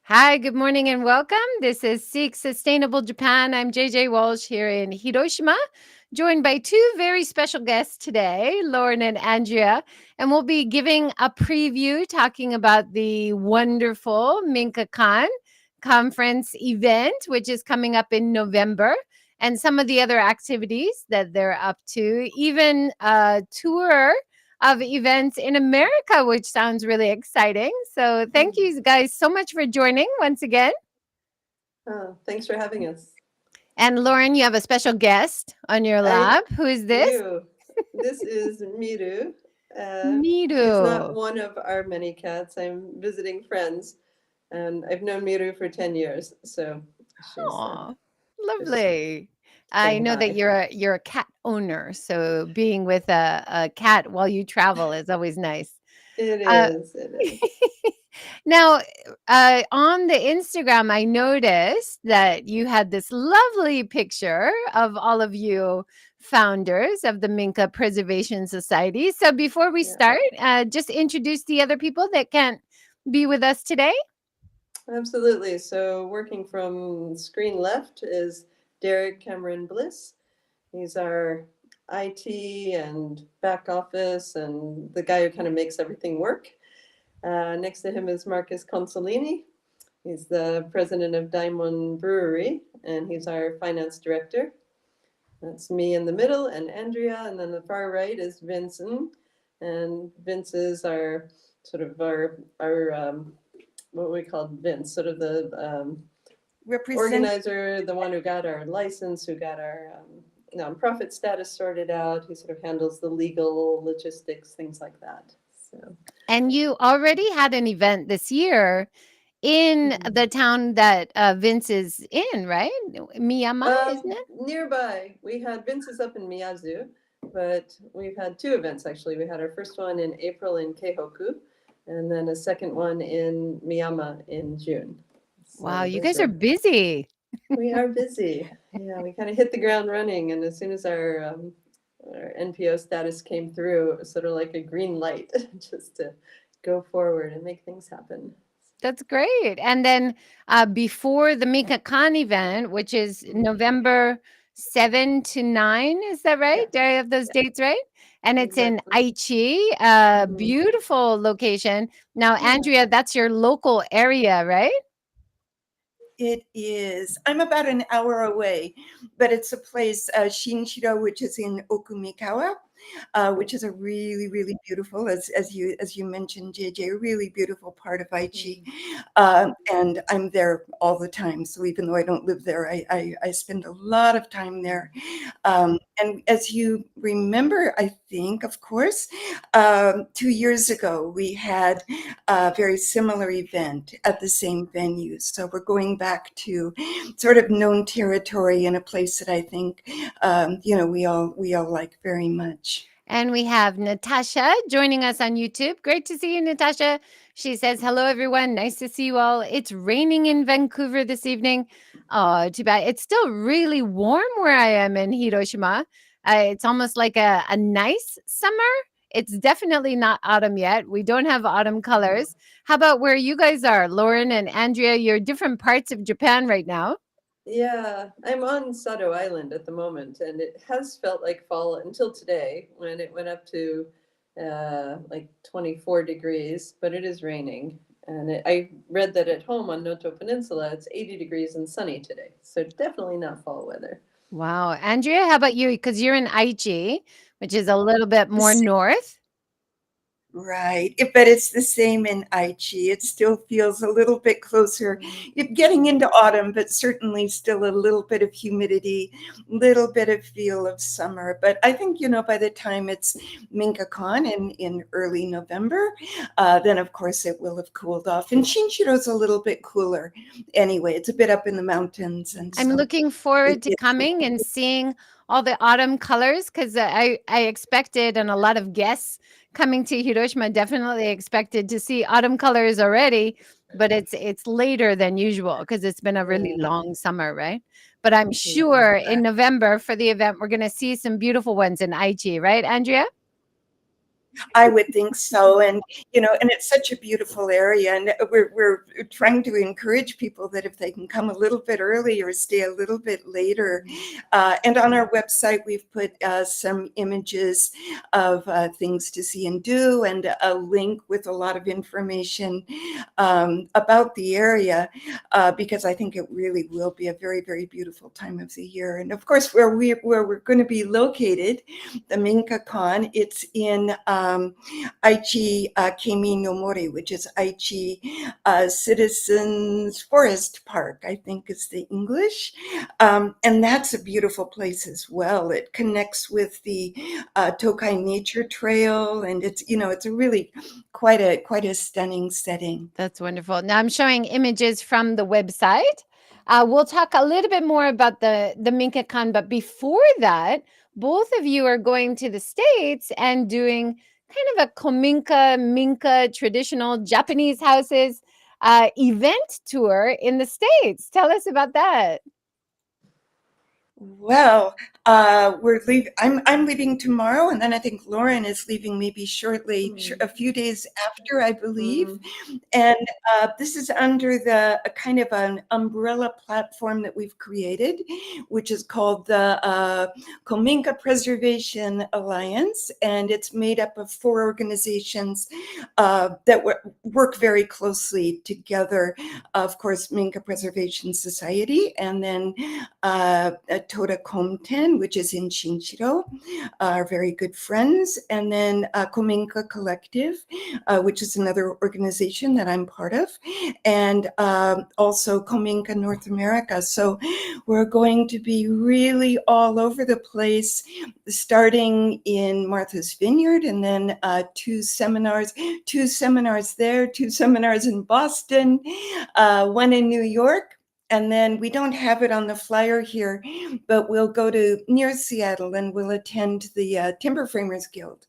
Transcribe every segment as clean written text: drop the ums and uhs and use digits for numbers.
Hi, good morning and welcome. This is Seek Sustainable Japan. I'm JJ Walsh here in Hiroshima, joined by two very special guests today, Lauren and Andrea. And we'll be giving a preview talking about the wonderful Minka Con conference event, which is coming up in November, and some of the other activities that they're up to, even a tour of events in America, which sounds really exciting. So, thank Mm. you guys so much for joining once again. Thanks for having us. And Lauren, you have a special guest on your I lab. Who is this? do. This is Miru. She's not Miru. one of our many cats. I'm visiting friends, and I've known Miru for 10 years. So she's Oh, just lovely. I saying know that hi. you're a cat owner, so being with a cat while you travel is always nice. It Uh, is. It is. Now, on the Instagram, I noticed that you had this lovely picture of all of you founders of the Minka Preservation Society. So before we Yeah, start, just introduce the other people that can't be with us today. absolutely. So working from screen left is Derek Cameron Bliss. He's our IT and back office and the guy who kind of makes everything work. Next to him is Marcus Consolini. He's the president of Diamond Brewery, and he's our finance director. That's me in the middle, and Andrea, and then the far right is Vincent, and Vince is our sort of our what we call Vince, sort of the Represent organizer, the one who got our license, who got our nonprofit status sorted out. He sort of handles the legal logistics, things like that. So. And you already had an event this year in Mhm. the town that Vince is in, right? Miyama, isn't it? Nearby, we had Vince's up in Miyazu, but we've had two events actually. We had our first one in April in Keihoku, and then a second one in Miyama in June. Wow, So you those guys are are, busy. we are busy. Yeah, we kind of hit the ground running, and as soon as our NPO status came through, it was sort of like a green light just to go forward and make things happen. That's great. And then before the Mika Con event, which is Mhm. November 7 to 9, is that right? Yeah, Do I have those yeah, dates right? And it's in exactly. Aichi, a Hmm. beautiful location. Now, Yeah. Andrea, that's your local area, right? it is. I'm about an hour away, but it's a place, Shinshiro, which is in Okumikawa, which is a really, really beautiful, as you mentioned, JJ, a really beautiful part of Aichi. Mhm. And I'm there all the time. So even though I don't live there, I spend a lot of time there. And as you remember, I think, of course, 2 years ago, we had a very similar event at the same venue. So we're going back to sort of known territory in a place that I think, we all like very much. And we have Natasha joining us on YouTube. Great to see you, Natasha. She says, hello, everyone. Nice to see you all. It's raining in Vancouver this evening. Oh, too bad. It's still really warm where I am in Hiroshima. It's almost like a nice summer. It's definitely not autumn yet. We don't have autumn Mhm. colors. How about where you guys are, Lauren and Andrea? You're different parts of Japan right now. Yeah, I'm on Sado Island at the moment, and it has felt like fall until today when it went up to like 24 degrees, but it is raining. And I read that at home on Noto Peninsula, it's 80 degrees and sunny today. So definitely not fall weather. Wow. Andrea, how about you? Because you're in Aichi, which is a little bit more north. Right, but it's the same in Aichi. It still feels a little bit closer. Mhm. You're getting into autumn, but certainly still a little bit of humidity, little bit of feel of summer. But I think, by the time it's Minka Con in early November, then of course it will have cooled off. And Shinshiro's a little bit cooler anyway. It's a bit up in the mountains, and I'm so looking it forward to gets. coming and seeing all the autumn colors because I expected, and a lot of guests coming to Hiroshima definitely expected to see autumn colors already, but it's later than usual because it's been a really Yeah, long summer, right? But I'm yeah. sure in November for the event, we're going to see some beautiful ones in Aichi, right, Andrea? I would think so. And, and it's such a beautiful area. And we're trying to encourage people that if they can come a little bit early or stay a little bit later. And on our website, we've put some images of things to see and do, and a link with a lot of information about the area, because I think it really will be a very, very beautiful time of the year. And of course, where we're going to be located, the MINKA Con, it's in Aichi Keimi no Mori, which is Aichi Citizens Forest Park, I think is the English. And that's a beautiful place as well. It connects with the Tokai Nature Trail, and it's a really quite a stunning setting. That's wonderful. Now I'm showing images from the website. We'll talk a little bit more about the Minka Con, but before that, both of you are going to the States and doing kind of a kominka, minka, traditional Japanese houses event tour in the States. Tell us about that. Well, we're leaving. I'm leaving tomorrow, and then I think Lauren is leaving maybe shortly, a few days after, I believe. And this is under the kind of an umbrella platform that we've created, which is called the Minka Preservation Alliance, and it's made up of 4 organizations that work very closely together. Of course, Minka Preservation Society, and then Toda Komten, which is in Shinshiro, are very good friends. And then Kominka Collective, which is another organization that I'm part of, and also Kominka North America. So we're going to be really all over the place, starting in Martha's Vineyard, and then 2 seminars there, 2 seminars in Boston, 1 in New York. And then we don't have it on the flyer here, but we'll go to near Seattle and we'll attend the Timber Framers Guild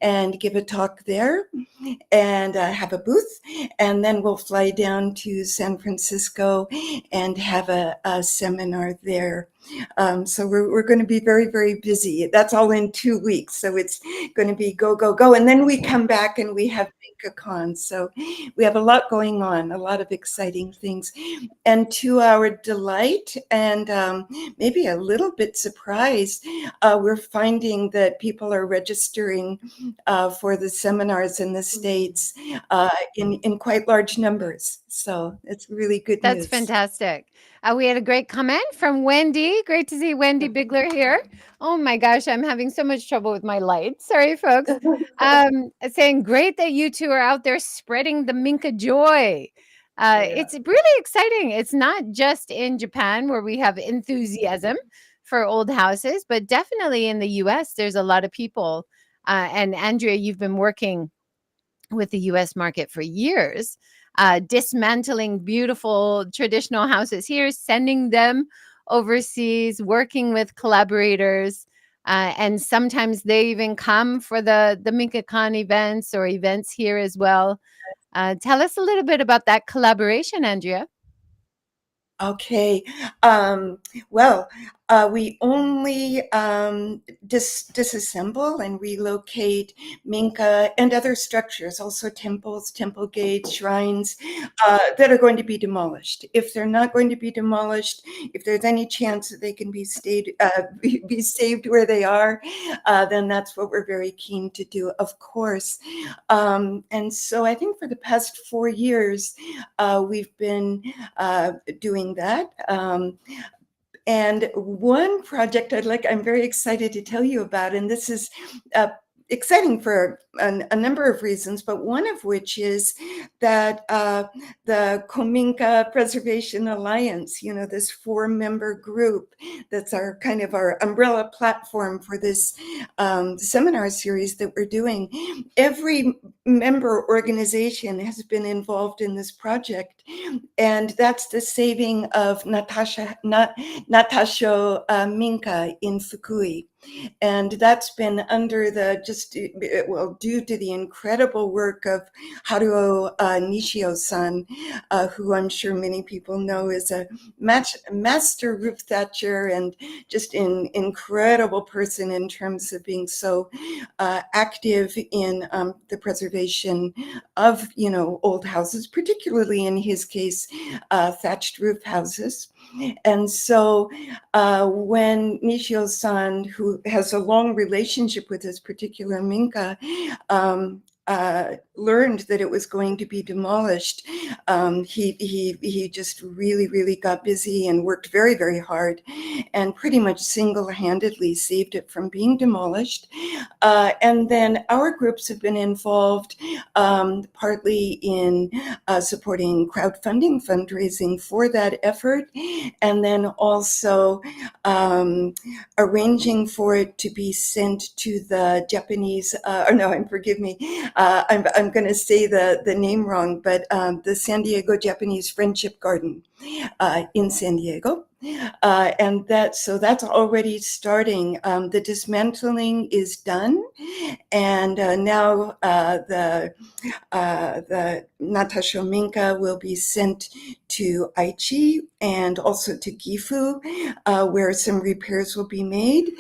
and give a talk there and have a booth. And then we'll fly down to San Francisco and have a seminar there. So we're going to be very, very busy. That's all in 2 weeks. So it's going to be go, go, go. And then we come back and we have MINKA Con. So we have a lot going on, a lot of exciting things. And to our delight and maybe a little bit surprise, we're finding that people are registering for the seminars in the States in quite large numbers. So it's really good That's news. fantastic. We had a great comment from Wendy. Great to see Wendy Bigler here. Oh my gosh, I'm having so much trouble with my light. Sorry, folks. Saying great that you two are out there spreading the Minka joy. It's really exciting. It's not just in Japan where we have enthusiasm for old houses, but definitely in the US, there's a lot of people. And Andrea, you've been working with the US market for years, dismantling beautiful traditional houses here, sending them overseas, working with collaborators. And sometimes they even come for the Minka Con events or events here as well. Tell us a little bit about that collaboration, Andrea. Okay. Well, we only disassemble and relocate Minka and other structures, also temples, temple gates, shrines that are going to be demolished. If they're not going to be demolished, if there's any chance that they can be be saved where they are, then that's what we're very keen to do, of course. And so I think for the past 4 years, we've been doing that. And one project I'm very excited to tell you about, and this is exciting for a number of reasons, but one of which is that the Minka Preservation Alliance, this 4-member group, that's our kind of our umbrella platform for this seminar series that we're doing. Every member organization has been involved in this project, and that's the saving of Natasha Minka in Fukui. And that's been under the due to the incredible work of Haruo Nishio-san, who I'm sure many people know is a master roof thatcher and just an incredible person in terms of being so active in the preservation of, old houses, particularly in his case, thatched roof houses. And so when Nishio-san, who has a long relationship with this particular Minka, learned that it was going to be demolished, he just really got busy and worked very hard, and pretty much single-handedly saved it from being demolished. And then our groups have been involved partly in supporting crowdfunding, fundraising for that effort, and then also arranging for it to be sent to the Japanese, forgive me, I'm going to say the name wrong, but the San Diego Japanese Friendship Garden in San Diego. And that's already starting. The dismantling is done, and now the Natasha Minka will be sent to Aichi and also to Gifu, where some repairs will be made.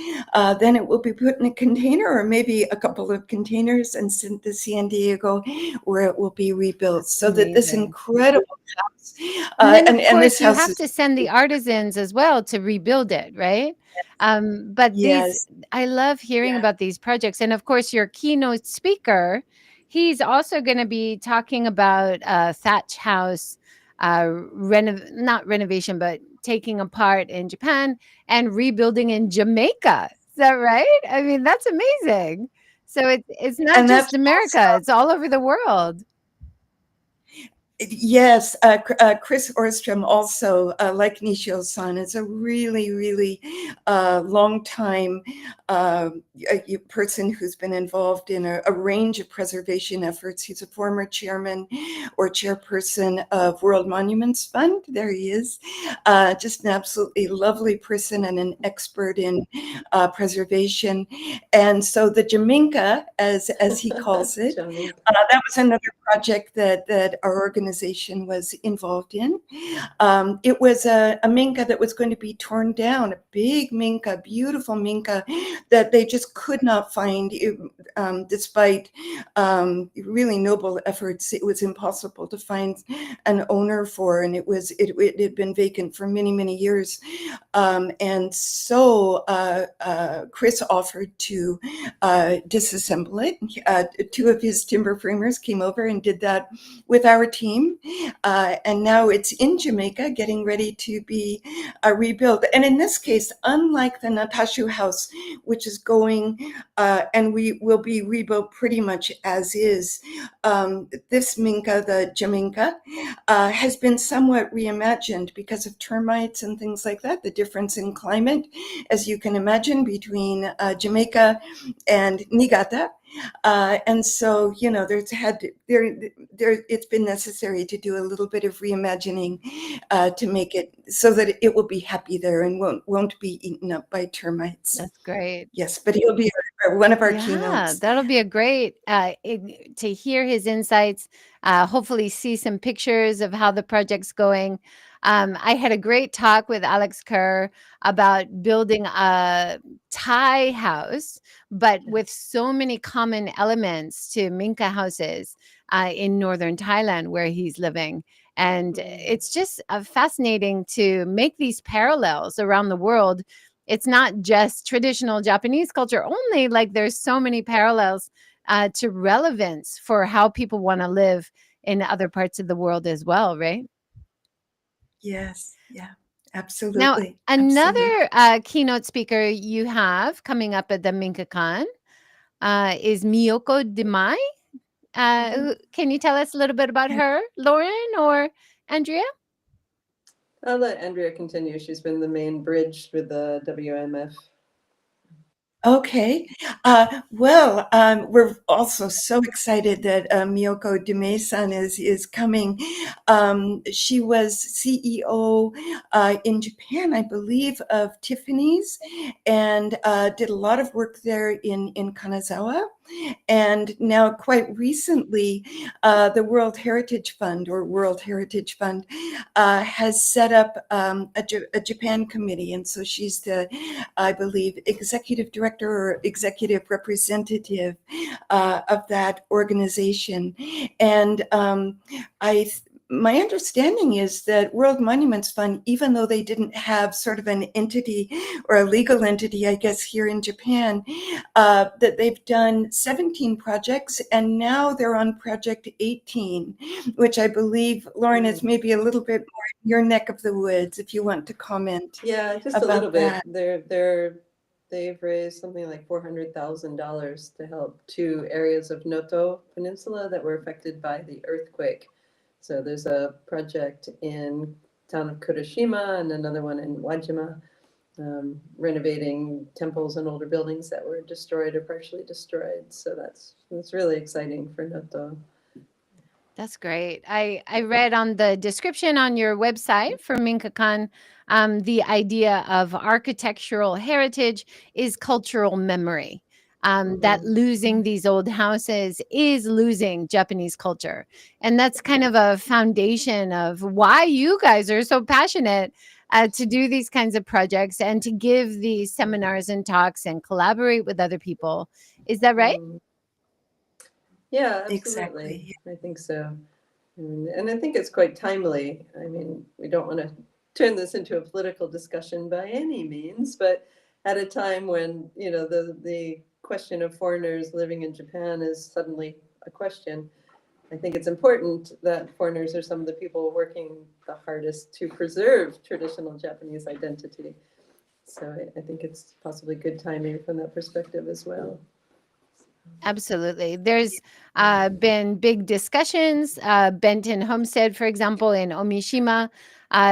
Then it will be put in a container, or maybe a couple of containers, and sent to San Diego, where it will be rebuilt. So that this Amazing. incredible house, And then, of and this course, you house have is, to send the artisans as well to rebuild it, right? But yes, I love hearing yeah. about these projects. And of course, your keynote speaker, he's also going to be talking about thatch house not renovation, but taking apart in Japan and rebuilding in Jamaica. Is that right? I mean, that's amazing. So it's not And just that's America; it's all over the world. yes, Chris Orstrom also, like Nishio-san, is a really long time person who's been involved in a range of preservation efforts. He's a former chairman or chairperson of World Monuments Fund. There he is. Just an absolutely lovely person and an expert in preservation. And so the Jaminka, as he calls it, that was another project that our organization was involved in. It was a Minka that was going to be torn down, a big Minka, beautiful Minka that they just could not find, despite really noble efforts. It was impossible to find an owner for, and it had been vacant for many years. And so Chris offered to disassemble it. Two of his timber framers came over and did that with our team. And now it's in Jamaica, getting ready to be rebuilt. And in this case, unlike the Natashu house, which is going, and we will be rebuilt pretty much as is, this Minka, the Jaminka, has been somewhat reimagined because of termites and things like that, the difference in climate, as you can imagine, between Jamaica and Niigata. And so, it's been necessary to do a little bit of reimagining to make it so that it will be happy there and won't be eaten up by termites. That's great. Yes, but he'll be one of our keynotes. That'll be a great to hear his insights. Hopefully, see some pictures of how the project's going. I had a great talk with Alex Kerr about building a Thai house, but with so many common elements to Minka houses in northern Thailand, where he's living. And it's just fascinating to make these parallels around the world. It's not just traditional Japanese culture only, like there's so many parallels to relevance for how people want to live in other parts of the world as well, right? Yes, yeah, Now, absolutely. another keynote speaker you have coming up at the Minka Con is Miyoko Demai. Can you tell us a little bit about her, Lauren or Andrea? I'll let Andrea continue. She's been the main bridge with the WMF. Okay. We're also so excited that Miyoko Dume-san is coming. She was CEO in Japan, I believe, of Tiffany's, and did a lot of work there in Kanazawa. And now, quite recently, the World Heritage Fund has set up a Japan committee. And so she's the, I believe, executive director or executive representative of that organization. And my understanding is that World Monuments Fund, even though they didn't have sort of an entity or a legal entity, I guess, here in Japan, that they've done 17 projects, and now they're on project 18, which I believe, Lauren, is maybe a little bit more your neck of the woods, if you want to comment. Yeah, just a about little bit. that. They've raised something like $400,000 to help two areas of Noto Peninsula that were affected by the earthquake. So there's a project in town of Kuroshima and another one in Wajima, renovating temples and older buildings that were destroyed or partially destroyed. So that's really exciting for Noto. That's great. I read on the description on your website for Minka Con, the idea of architectural heritage is cultural memory. That losing these old houses is losing Japanese culture. And that's kind of a foundation of why you guys are so passionate to do these kinds of projects and to give these seminars and talks and collaborate with other people. Is that right? Yeah, absolutely. Exactly. I think so. And I think it's quite timely. I mean, we don't want to turn this into a political discussion by any means, but at a time when, the question of foreigners living in Japan is suddenly a question, I think it's important that foreigners are some of the people working the hardest to preserve traditional Japanese identity. So I think it's possibly good timing from that perspective as well. Absolutely. There's been big discussions. Benton Homestead, for example, in Omishima,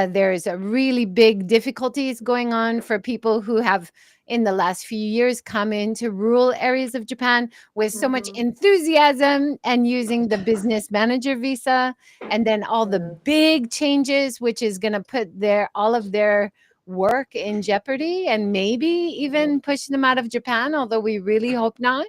there's a really big difficulties going on for people who have, in the last few years, come into rural areas of Japan with so much enthusiasm and using the business manager visa, and then all the big changes, which is going to put all of their work in jeopardy and maybe even push them out of Japan, although we really hope not.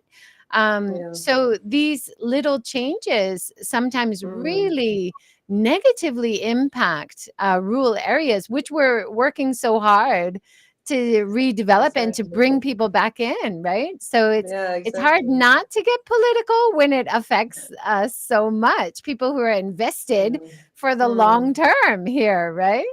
So these little changes sometimes really negatively impact rural areas, which we're working so hard to redevelop and to bring people back in, right? So it's hard not to get political when it affects us so much. People who are invested for the long term here, right?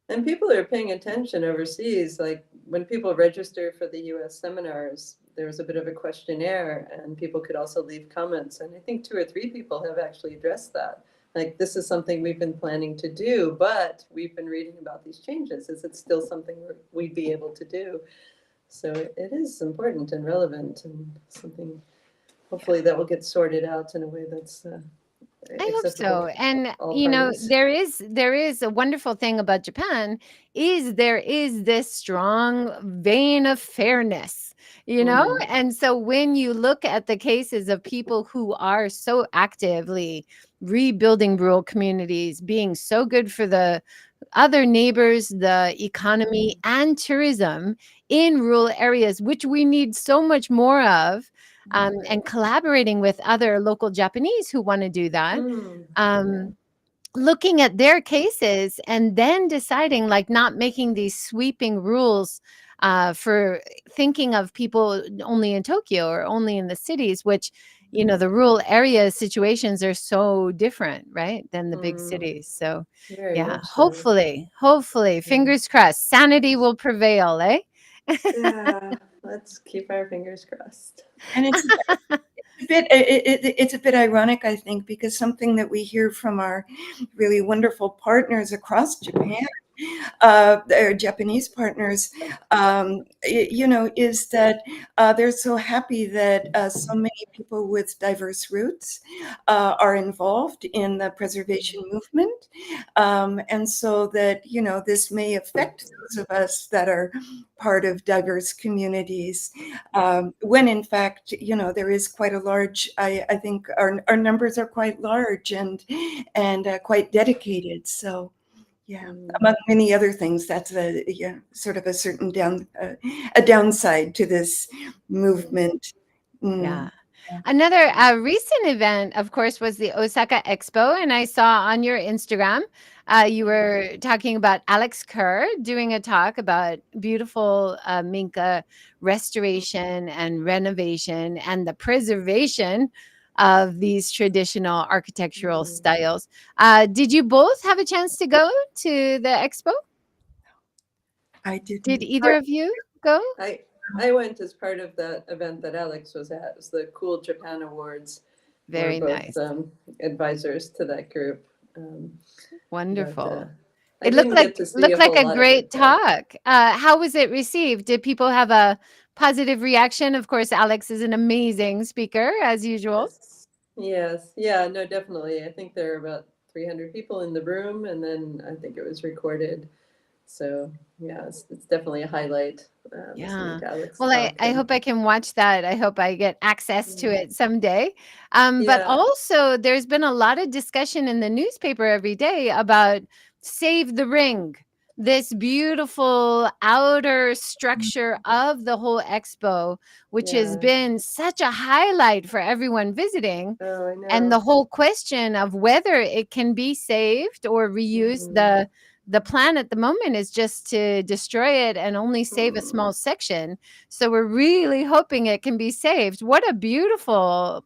And people are paying attention overseas. Like when people register for the US seminars, there was a bit of a questionnaire and people could also leave comments. And I think 2 or 3 people have actually addressed that. Like, this is something we've been planning to do, but we've been reading about these changes. Is it still something we'd be able to do? So it is important and relevant and something, hopefully, that will get sorted out in a way that's I hope so. And all parties. there is a wonderful thing about Japan is there is this strong vein of fairness, And so when you look at the cases of people who are so actively rebuilding rural communities, being so good for the other neighbors, the economy and tourism in rural areas, which we need so much more of, and collaborating with other local Japanese who want to do that. Looking at their cases and then deciding, like, not making these sweeping rules for thinking of people only in Tokyo or only in the cities, which, the rural area situations are so different, right, than the big cities. So, Very yeah, much so. hopefully, fingers crossed, sanity will prevail, eh? Yeah, let's keep our fingers crossed. And it's a bit ironic, I think, because something that we hear from our really wonderful partners across Japan their Japanese partners, is that they're so happy that so many people with diverse roots are involved in the preservation movement. And so that, this may affect those of us that are part of diverse communities, when in fact, there is quite a large, I think our numbers are quite large and quite dedicated. So, yeah, Mm, among many other things, that's sort of a downside to this mm, movement. Yeah. Mm, yeah. Another recent event, of course, was the Osaka Expo. And I saw on your Instagram, you were talking about Alex Kerr doing a talk about beautiful Minka restoration and renovation and the preservation of these traditional architectural mm. styles. Did you both have a chance to go to the expo? I Did didn't. either of you go? I went as part of that event that Alex was at. It was the Cool Japan Awards. We're Very both nice. advisors to that group. Um, but Wonderful. I It didn't get to see looked a like whole a lot of great it though. talk. How was it received? Did people have a positive reaction? Of course, Alex is an amazing speaker, as usual. Yes. Yes. Yeah, no, definitely. I think there are about 300 people in the room, and then I think it was recorded. So, yeah, it's definitely a highlight listening Yeah. to Alex Well, talk. I And hope I can watch that. I hope I get access to mm, it someday. But yeah, also, there's been a lot of discussion in the newspaper every day about Save the Ring, this beautiful outer structure of the whole expo, which has yeah. been such a highlight for everyone visiting. Oh, I And know. the whole question of whether it can be saved or reused, Mm, the plan at the moment is just to destroy it and only save a mm, small section. So we're really hoping it can be saved. What a beautiful,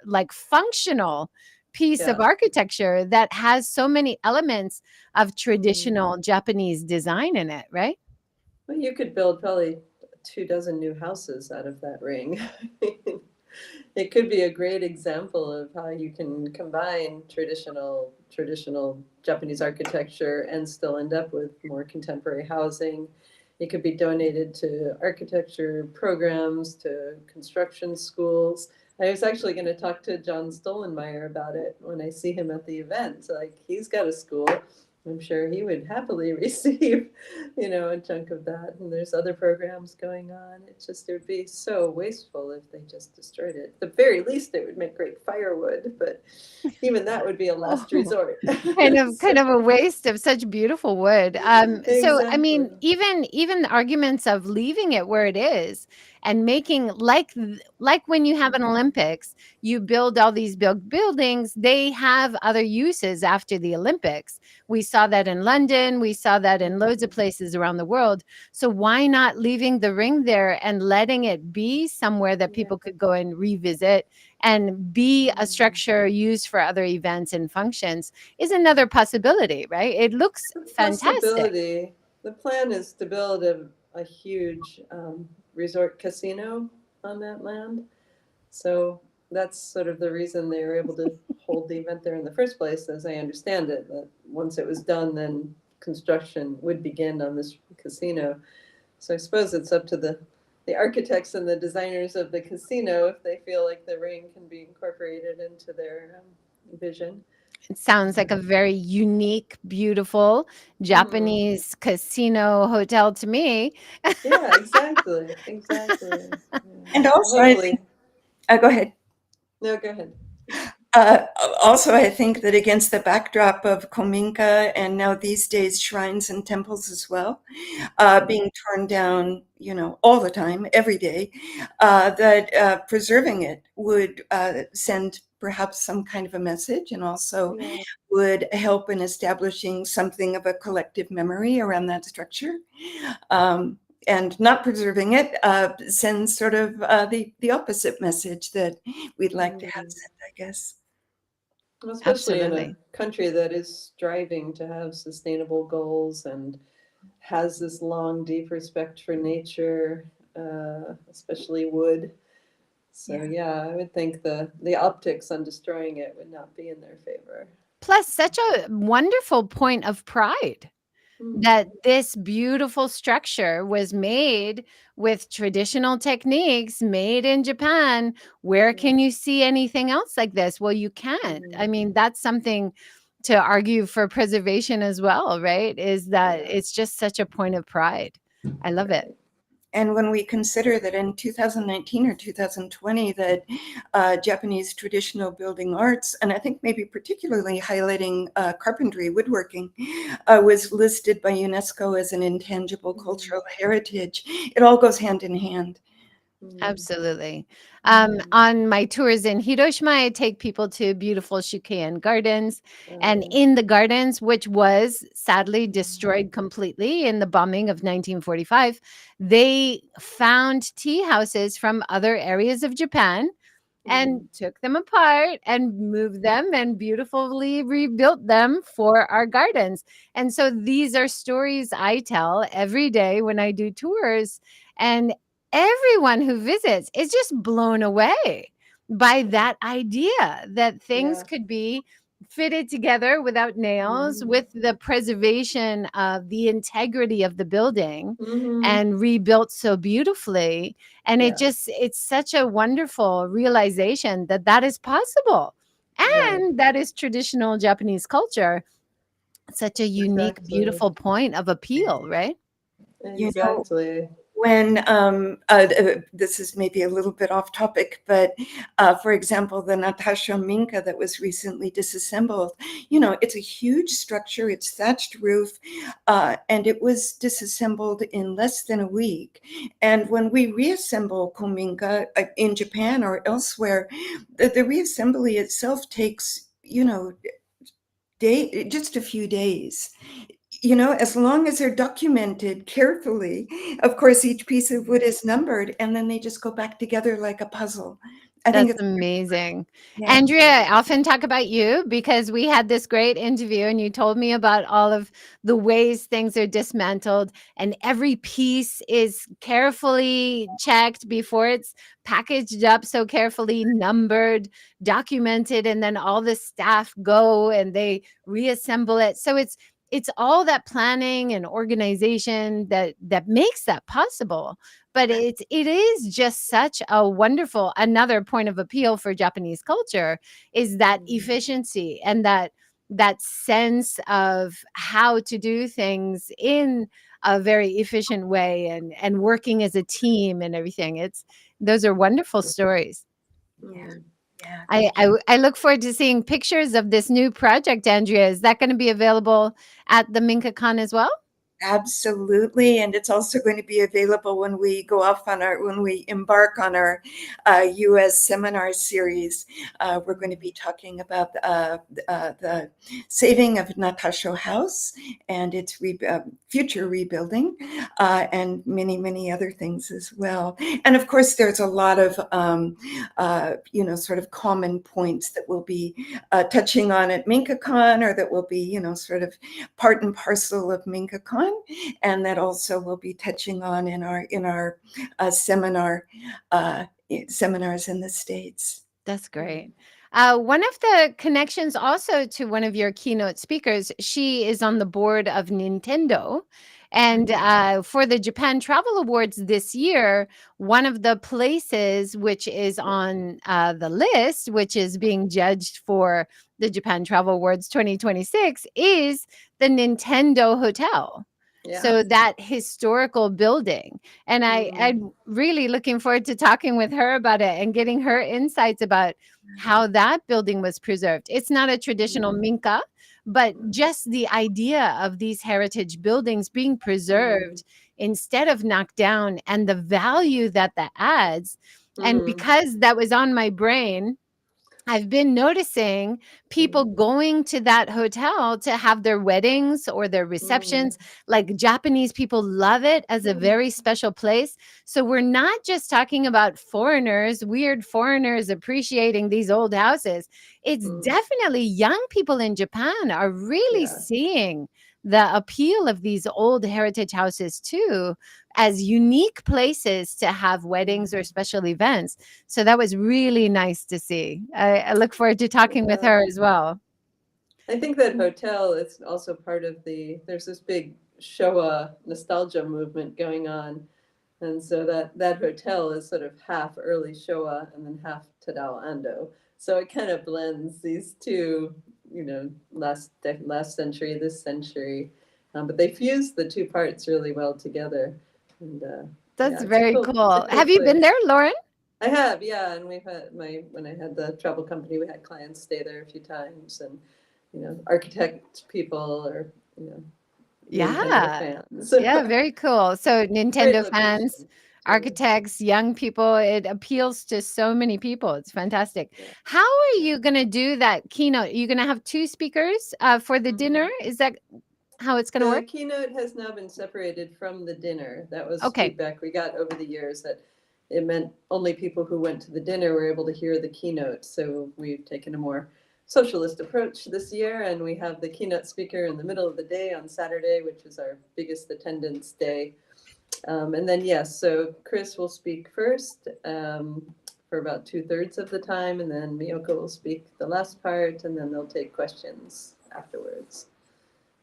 like functional piece of yeah. architecture that has so many elements of Mm. traditional Japanese design in it, right? Well, you could build probably 2 dozen new houses out of that ring. It could be a great example of how you can combine traditional Japanese architecture and still end up with more contemporary housing. It could be donated to architecture programs, to construction schools. I was actually going to talk to John Stolenmeyer about it when I see him at the event. Like, he's got a school. I'm sure he would happily receive, a chunk of that. And there's other programs going on. It would be so wasteful if they just destroyed it. At the very least, it would make great firewood, but even that would be a last Oh. resort. Kind So, of a waste of such beautiful wood. So I exactly. mean, even the arguments of leaving it where it is and making like when you have an Olympics, you build all these big buildings, they have other uses after the Olympics. We saw that in London, we saw that in loads of Mhm. places around the world. So why not leaving the ring there and letting it be somewhere that Yeah. people could go and revisit and be a Mm. structure used for other events and functions is another possibility, right? It looks A fantastic. possibility. The plan is to build a huge resort casino on that land. So that's sort of the reason they were able to hold the event there in the first place, as I understand it. That once it was done, then construction would begin on this casino. So I suppose it's up to the architects and the designers of the casino if they feel like the ring can be incorporated into their vision. It sounds like a very unique, beautiful Hmm. Japanese casino hotel to me. Yeah, exactly, exactly. Yeah. And Well, also, I think, hopefully, go ahead. no, go ahead. Uh, Also, I think that against the backdrop of Kominka and now these days shrines and temples as well, being torn down, all the time, every day, that preserving it would send perhaps some kind of a message and also Yeah, would help in establishing something of a collective memory around that structure. Um, and not preserving it sends sort of the opposite message that we'd like to have mm. sent, I guess. Well, especially in a Absolutely. country that is striving to have sustainable goals and has this long, deep respect for nature, especially wood. So Yeah. yeah, I would think the optics on destroying it would not be in their favor. Plus, such a wonderful point of pride. that Mm. this beautiful structure was made with traditional techniques made in Japan. Where Yeah. can you see anything else like this? Well, you can't. I Mm. mean, that's something to argue for preservation as well, right? Is that Yeah. it's just such a point of pride. I love it. Right. And when we consider that in 2019 or 2020, that Japanese traditional building arts, and I think maybe particularly highlighting carpentry, woodworking, was listed by UNESCO as an intangible Mm. cultural heritage, it all goes hand in hand. Mm. Absolutely. Mm. On my tours in Hiroshima, I take people to beautiful Shukeien gardens. Oh, And yeah. in the gardens, which was sadly Mm. destroyed completely in the bombing of 1945, they found tea houses from other areas of Japan and Mm. took them apart and moved them and beautifully rebuilt them for our gardens. And so these are stories I tell every day when I do tours. And everyone who visits is just blown away by that idea that things Yeah. could be fitted together without nails Mm. with the preservation of the integrity of the building Mm-hmm. and rebuilt so beautifully. And Yeah. it's such a wonderful realization that that is possible, Right. and that is traditional Japanese culture. Such a unique, Exactly. beautiful point of appeal, right? You know, Exactly. when this is maybe a little bit off topic, but for example, the Natasha Minka that was recently disassembled, it's a huge structure, it's thatched roof, and it was disassembled in less than a week. And when we reassemble kominka in Japan or elsewhere, the reassembly itself takes, just a few days. As long as they're documented carefully, of course, each piece of wood is numbered, and then they just go back together like a puzzle. I think That's it's, amazing. yeah, Andrea, I often talk about you because we had this great interview and you told me about all of the ways things are dismantled, and every piece is carefully checked before it's packaged up, so carefully numbered, documented, and then all the staff go and they reassemble it. So it's all that planning and organization that makes that possible. But it is just such a wonderful, another point of appeal for Japanese culture is that Mm. efficiency and that sense of how to do things in a very efficient way and working as a team and everything. It's those are wonderful stories. yeah, Mm. yeah. I, Thank you. I I look forward to seeing pictures of this new project, Andrea. Is that going to be available at the Minka Con as well? Absolutely, and it's also going to be available when we when we embark on our U.S. seminar series. We're going to be talking about the saving of Natasha House and its future rebuilding, and many, many other things as well. And of course, there's a lot of sort of common points that we'll be touching on at MinkaCon, or that will be sort of part and parcel of MinkaCon, and that also we'll be touching on in our uh, seminars in the States. That's great. Mm. One of the connections also to one of your keynote speakers, she is on the board of Nintendo. And for the Japan Travel Awards this year, one of the places which is on the list, which is being judged for the Japan Travel Awards 2026, is the Nintendo Hotel. Yeah. So that historical building. And Mm. I'm really looking forward to talking with her about it and getting her insights about how that building was preserved. It's not a traditional Mm. minka, but just the idea of these heritage buildings being Mm. preserved instead of knocked down and the value that that adds. And Mm. because that was on my brain, I've been noticing people Mm. going to that hotel to have their weddings or their Mm. receptions. Like Japanese people love it as a very special place. So we're not just talking about foreigners, weird foreigners appreciating these old houses. It's Mm. definitely young people in Japan are really Yeah. seeing the appeal of these old heritage houses too as unique places to have weddings or Mm. special events. So that was really nice to see. I look forward to talking with Yeah. her as well. I think that hotel is also part of there's this big Showa nostalgia movement going on. And so that hotel is sort of half early Showa and then half Tadao Ando. So it kind of blends these two, last century, this century, but they fuse the two parts really well together. And That's yeah, it's very a cool. cool Have you been there, place. Lauren? I have, yeah, and we've had when I had the travel company, we had clients stay there a few times, and architect people or Nintendo Yeah. fans. Yeah, very cool. So Great Nintendo fans, location too. architects, young people, it appeals to so many people. It's fantastic. Yeah. How are Yeah. you going to do that keynote? Are you going to have two speakers for the dinner? Mhm. Is that how it's going to The work? keynote has now been separated from the dinner. That was Okay. feedback we got over the years that it meant only people who went to the dinner were able to hear the keynote. So we've taken a more socialist approach this year, and we have the keynote speaker in the middle of the day on Saturday, which is our biggest attendance day. And then, yes, so Chris will speak first for about 2/3 of the time, and then Miyoko will speak the last part, and then they'll take questions afterwards.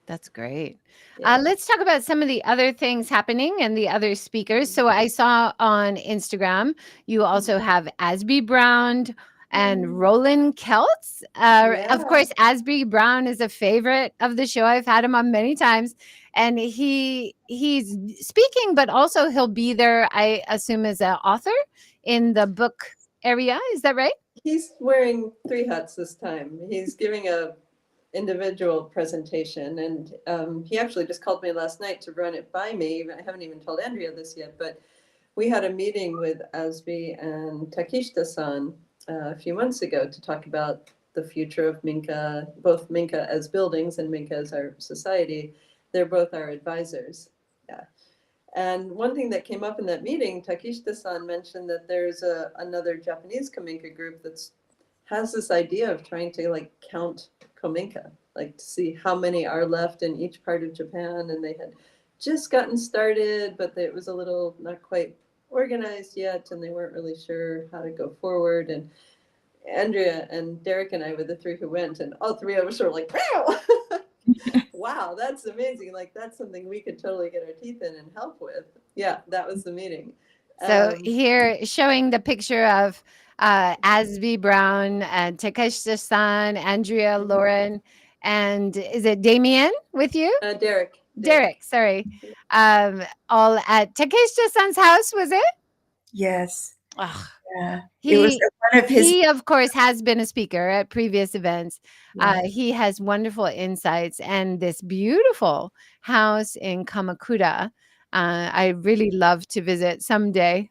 That's great. Yeah. Let's talk about some of the other things happening and the other speakers. So I saw on Instagram you also have Asby Brown and Mhm. Roland Kelts. Of Yeah. course, Asby Brown is a favorite of the show. I've had him on many times, and he's speaking, but also he'll be there. I assume as an author in the book area. Is that right? He's wearing three hats this time. He's giving a individual presentation, and he actually just called me last night to run it by me. I haven't even told Andrea this yet, but we had a meeting with Asbi and Takishita-san a few months ago to talk about the future of Minka, both Minka as buildings and Minka as our society. They're both our advisors. Yeah. And one thing that came up in that meeting, Takishita-san mentioned that there's another Japanese Kominka group that's has this idea of trying to like count Kominka, like to see how many are left in each part of Japan. And they had just gotten started, but it was a little not quite organized yet, and they weren't really sure how to go forward. And Andrea and Derek and I were the three who went, and all three of us were like, wow, wow, that's amazing. Like, that's something we could totally get our teeth in and help with. Yeah, that was the meeting. So Um, here showing the picture of Asby Brown and Takeshita-san, Andrea mhm. Lauren, and is it Damien with you? Derek. Derek, sorry. All at Takeshita-san's house, was it? Yes. Ugh. Yeah. It was He one of his, he of course has been a speaker at previous events. yeah. He has wonderful insights and this beautiful house in Kamakura. I really love to visit someday.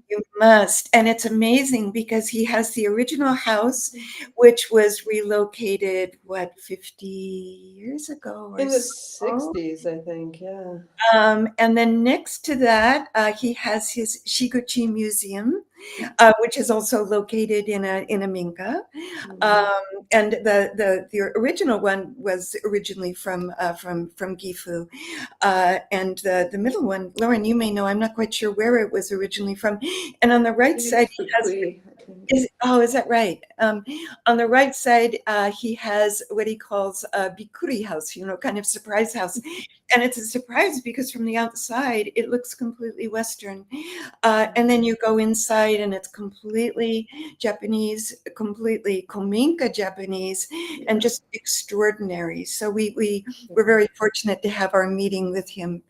You must. And it's amazing because he has the original house, which was relocated, what, 50 years ago or In the so? 60s, I think, yeah. And then next to that, he has his Shiguchi Museum, which is also located in a Minka. Mhm. Um, and the original one was originally from Gifu, and the middle one, Lauren, you may know. I'm not quite sure where it was originally from. And on the I right think side, it's he has Fukui, I think. is that right? On the right side, he has what he calls a bikuri house, kind of surprise house. And it's a surprise because from the outside, it looks completely Western. And then you go inside and it's completely Japanese, completely Kominka Japanese, and Yeah. just extraordinary. So we Yeah. were very fortunate to have our meeting with him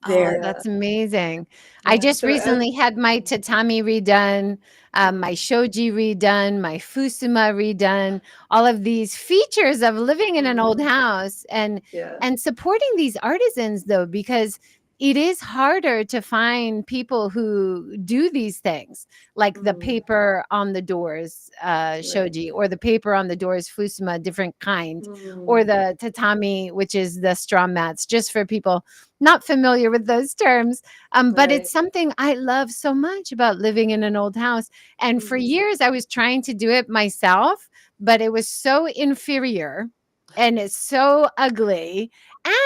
Oh, there. Yeah. that's amazing. I Yeah. just So as recently had my tatami redone, my shoji redone, my fusuma redone, all of these features of living in an old mhm. house Yeah. and supporting these artisans though because it is harder to find people who do these things like the Mm, paper on the doors right. shoji or the paper on the doors fusuma different kind or Mm, the tatami which is the straw mats just for people not familiar with those terms. But right. it's something I love so much about living in an old house. And for Mm, years, I was trying to do it myself, but it was so inferior and it's so ugly.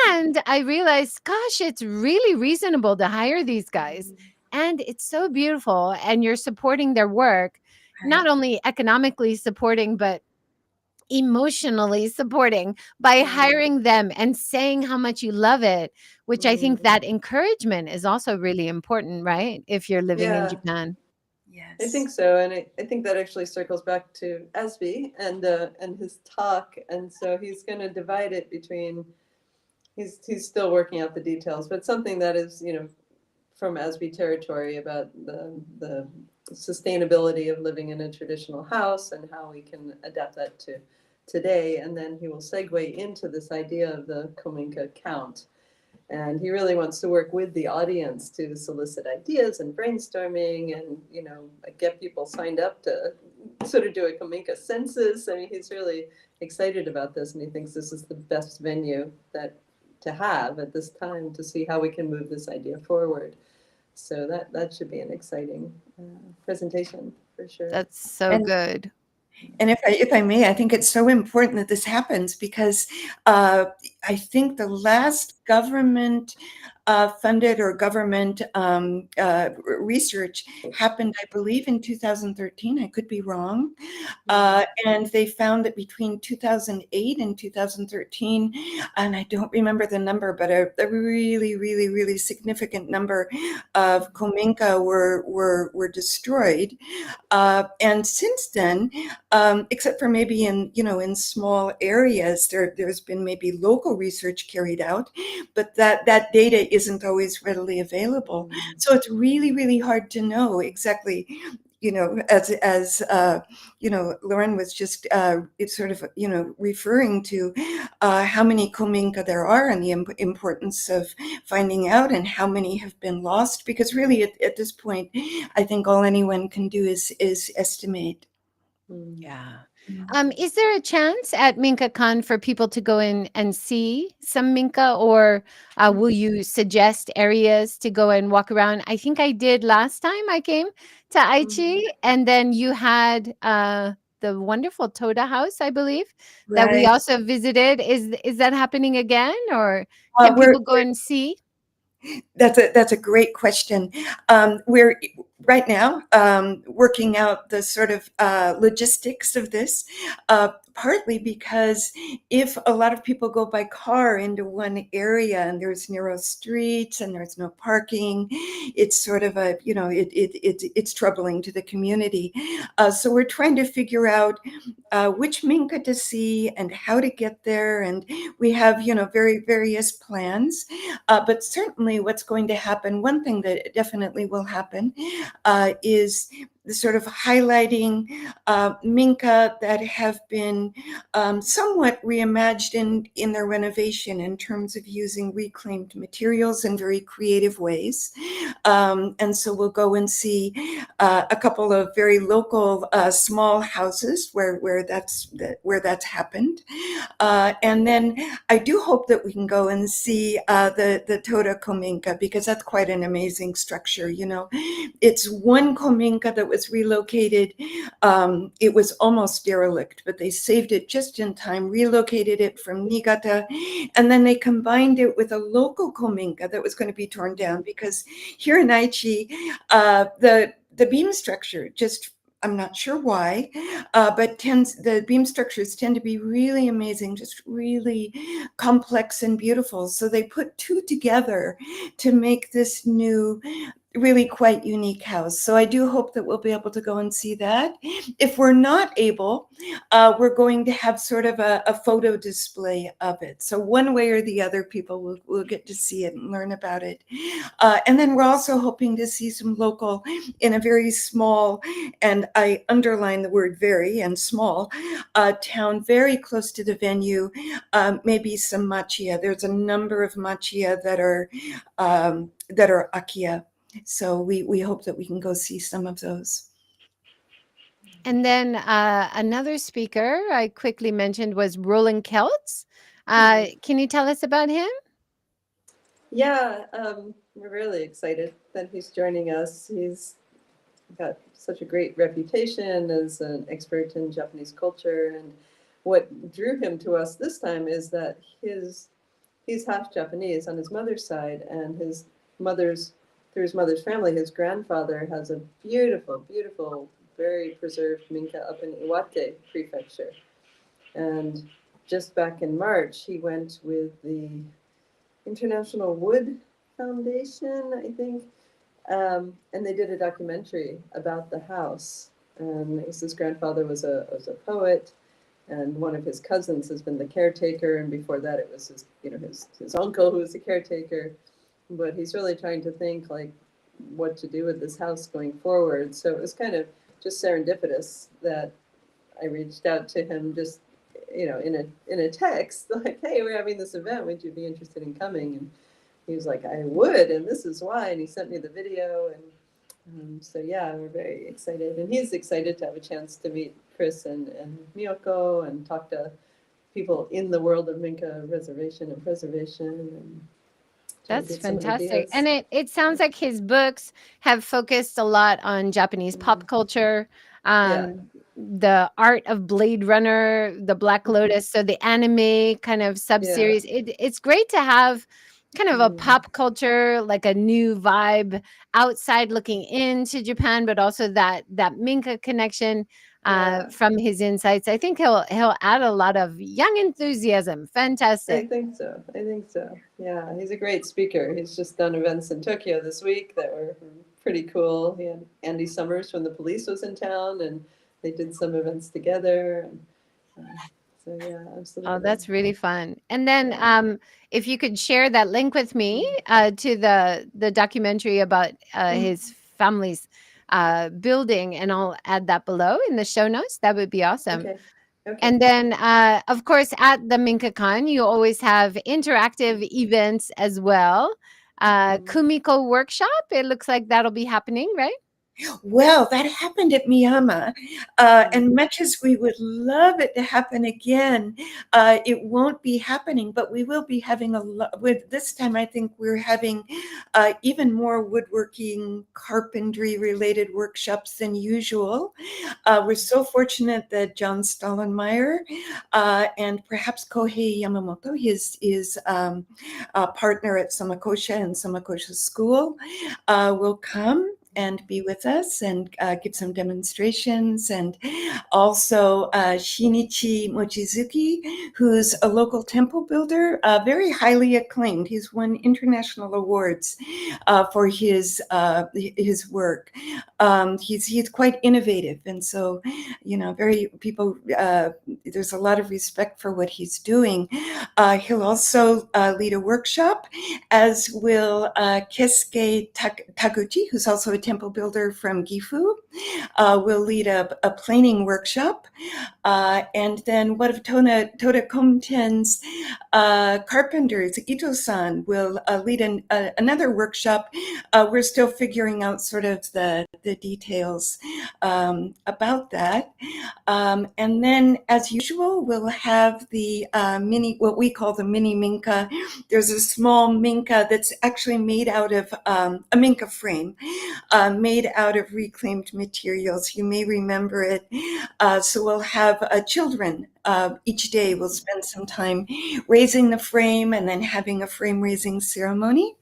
And I realized, gosh, it's really reasonable to hire these guys. mm, And it's so beautiful. And you're supporting their work, not Right. only economically supporting, but emotionally supporting by hiring them and saying how much you love it, which I think Mm. that encouragement is also really important, right? If you're living in Yeah, Japan. I think Yes. so, and I think that actually circles back to Asby and his talk, and so he's going to divide it between. He's still working out the details, but something that is, from Asby territory about the sustainability of living in a traditional house and how we can adapt that to today, and then he will segue into this idea of the Kominka count. And he really wants to work with the audience to solicit ideas and brainstorming and, get people signed up to sort of do a Kaminka census. I mean, he's really excited about this and he thinks this is the best venue that to have at this time to see how we can move this idea forward. So that should be an exciting presentation for sure. That's so And good. And if I may, I think it's so important that this happens because uh, I think the last government funded or government research happened, I believe, in 2013. I could be wrong. Mm. And they found that between 2008 and 2013, and I don't remember the number, but a really, really, really significant number of Kominka were destroyed. And since then, except for maybe in small areas, there's been maybe local research carried out, but that data isn't always readily available. Mm. So it's really, really hard to know exactly, as Lauren was just it's sort of referring to how many Kominka there are and the importance of finding out and how many have been lost, because really at this point I think all anyone can do is estimate. Mm. Yeah. Mm. Is there a chance at Minka Con for people to go in and see some Minka, or will you suggest areas to go and walk around? I think I did last time I came to Aichi, Mhm. and then you had the wonderful Toda House, I believe, that we Right. also visited. Is that happening again, or Uh, can we're people go and see? That's a great question. We're right now working out the sort of logistics of this, partly because if a lot of people go by car into one area and there's narrow streets and there's no parking, it's sort of it's troubling to the community. So we're trying to figure out which Minka to see and how to get there, and we have very various plans. But certainly, what's going to happen, one thing that definitely will happen, is the sort of highlighting Minka that have been somewhat reimagined in their renovation in terms of using reclaimed materials in very creative ways. And so we'll go and see a couple of very local small houses where that's happened. And then I do hope that we can go and see the Toda Kominka, because that's quite an amazing structure. It's one Kominka that was relocated. It was almost derelict, but they saved it just in time, relocated it from Niigata, and then they combined it with a local Kominka that was going to be torn down, because here in Aichi, the beam structure just, I'm not sure why, but the beam structures tend to be really amazing, just really complex and beautiful. So they put two together to make this new, really quite unique house. So I do hope that we'll be able to go and see that. If we're not able, we're going to have sort of a photo display of it. So one way or the other, people will get to see it and learn about it. And then we're also hoping to see some local, in a very small, and I underline the word very and small, town very close to the venue, maybe some machiya. There's a number of machiya that are akiya. So we hope that we can go see some of those. And then another speaker I quickly mentioned was Roland Keltz. Mm. Can you tell us about him? Yeah, we're really excited that he's joining us. He's got such a great reputation as an expert in Japanese culture, and what drew him to us this time is that he's half Japanese on his mother's side, and through his mother's family, his grandfather has a beautiful, beautiful, very preserved Minka up in Iwate Prefecture. And just back in March, he went with the International Wood Foundation, I think, and they did a documentary about the house. And his grandfather was a poet, and one of his cousins has been the caretaker, and before that it was his uncle who was the caretaker. But he's really trying to think like what to do with this house going forward. So it was kind of just serendipitous that I reached out to him just in a text like, hey, we're having this event, would you be interested in coming? And he was like, I would, and this is why. And he sent me the video, and so yeah, we're very excited, and he's excited to have a chance to meet Chris and Miyoko and talk to people in the world of Minka reservation and preservation, and try to That's get some fantastic. And ideas. it sounds like his books have focused a lot on Japanese pop culture, Yeah. the art of Blade Runner, the Black Mhm. Lotus, so the anime kind of Yeah. sub-series. It's great to have kind of a Mm. pop culture, like a new vibe outside looking into Japan, but also that Minka connection Yeah. from his insights. I think he'll add a lot of young enthusiasm. I Fantastic. think so. I think so. Yeah, he's a great speaker. He's just done events in Tokyo this week that were pretty cool. He had Andy Summers from the Police was in town, and they did some events together. And so yeah, Oh, absolutely. that's really fun. And then, Yeah. if you could share that link with me, Mm. to the documentary about, Mm. his family's, building, and I'll add that below in the show notes, that would be awesome. Okay. Okay. And then, of course, at the Minka Con, you always have interactive events as well. Mhm. Kumiko workshop, it looks like that'll be happening, right? Well, that happened at Miyama, Mm. and much as we would love it to happen again, it won't be happening. But we will be having a lot. With this time, I think we're having even more woodworking, carpentry-related workshops than usual. We're so fortunate that John Stollenmeyer and perhaps Kohei Yamamoto, his partner at Samakosha and Samakosha School, will come and be with us and give some demonstrations. And also Shinichi Mochizuki, who's a local temple builder, very highly acclaimed. He's won international awards for his work. He's quite innovative, and so very people. There's a lot of respect for what he's doing. He'll also lead a workshop, as will Kesuke Taguchi, who's also a temple builder from Gifu, will lead a planing workshop. And then one of Toda Komten's carpenters, Ito-san, will lead another workshop. We're still figuring out sort of the details about that. And then, as usual, we'll have the what we call the mini Minka. There's a small Minka that's actually made out of a Minka frame, made out of reclaimed materials. You may remember it. So we'll have children each day. We'll spend some time raising the frame and then having a frame raising ceremony.